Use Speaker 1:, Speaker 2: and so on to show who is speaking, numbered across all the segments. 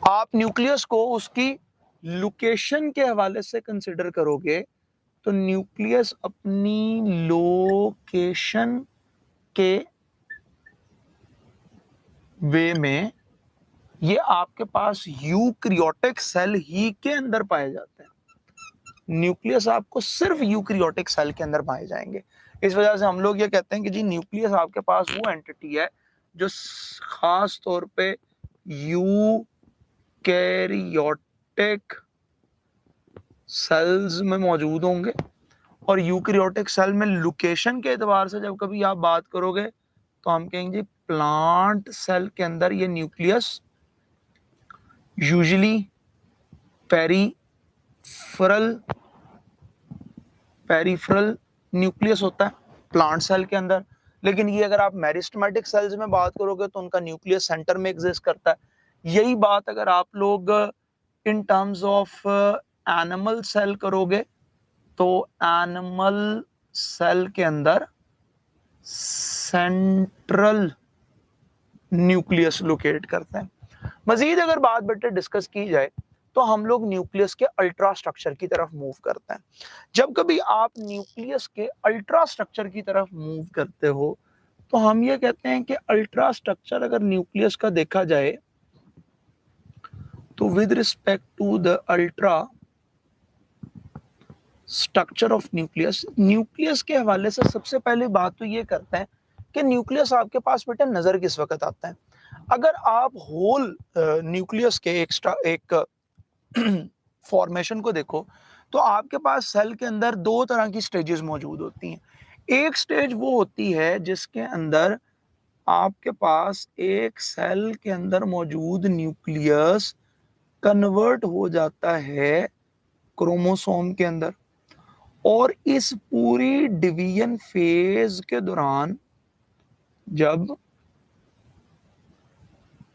Speaker 1: आप न्यूक्लियस को उसकी लोकेशन के हवाले से कंसिडर करोगे तो न्यूक्लियस अपनी लोकेशन के वे में ये आपके पास यूकैरियोटिक सेल ही के अंदर पाए जाते हैं। न्यूक्लियस आपको सिर्फ यूकैरियोटिक सेल के अंदर पाए जाएंगे। इस वजह से हम लोग ये कहते हैं कि जी न्यूक्लियस आपके पास वो एंटिटी है जो खास तौर पे यूकैरियोटिक सेल्स में मौजूद होंगे। और यूकैरियोटिक सेल में लोकेशन के एतबार से जब कभी आप बात करोगे तो हम कहेंगे प्लांट सेल के अंदर ये न्यूक्लियस यूजुअली पेरिफेरल न्यूक्लियस होता है प्लांट सेल के अंदर। लेकिन ये अगर आप मेरिस्टेमेटिक सेल्स में बात करोगे तो उनका न्यूक्लियस सेंटर में एग्जिस्ट करता है। यही बात अगर आप लोग in terms of animal cell करोगे तो एनिमल सेल के अंदर सेंट्रल न्यूक्लियस लोकेट करते हैं। मजीद अगर बात बेटे डिस्कस की जाए तो हम लोग न्यूक्लियस के अल्ट्रा स्ट्रक्चर की तरफ मूव करते हैं। जब कभी आप न्यूक्लियस के अल्ट्रा स्ट्रक्चर की तरफ मूव करते हो तो हम ये कहते हैं कि अल्ट्रा स्ट्रक्चर अगर न्यूक्लियस का देखा जाए तो with respect to the ultra structure of nucleus के हवाले से सबसे पहले बात तो ये करते हैं कि न्यूक्लियस आपके पास बेटा नजर किस वक्त आता है। अगर आप होल न्यूक्लियस के एक फॉर्मेशन को देखो तो आपके पास सेल के अंदर दो तरह की स्टेजेस मौजूद होती हैं। एक स्टेज वो होती है जिसके अंदर आपके पास एक सेल के अंदर मौजूद न्यूक्लियस कन्वर्ट हो जाता है क्रोमोसोम के अंदर। और इस पूरी डिवीजन फेज के दौरान जब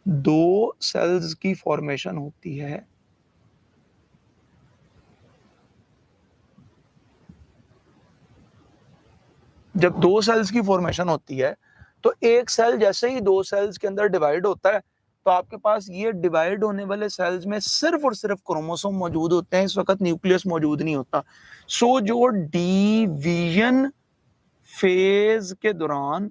Speaker 1: दो सेल्स की फॉर्मेशन होती है जब दो सेल्स की फॉर्मेशन होती है तो एक सेल जैसे ही दो सेल्स के अंदर डिवाइड होता है तो आपके पास ये डिवाइड होने वाले सेल्स में सिर्फ और सिर्फ क्रोमोसोम मौजूद होते हैं। इस वक्त न्यूक्लियस मौजूद नहीं होता। सो जो डिवीजन फेज के दौरान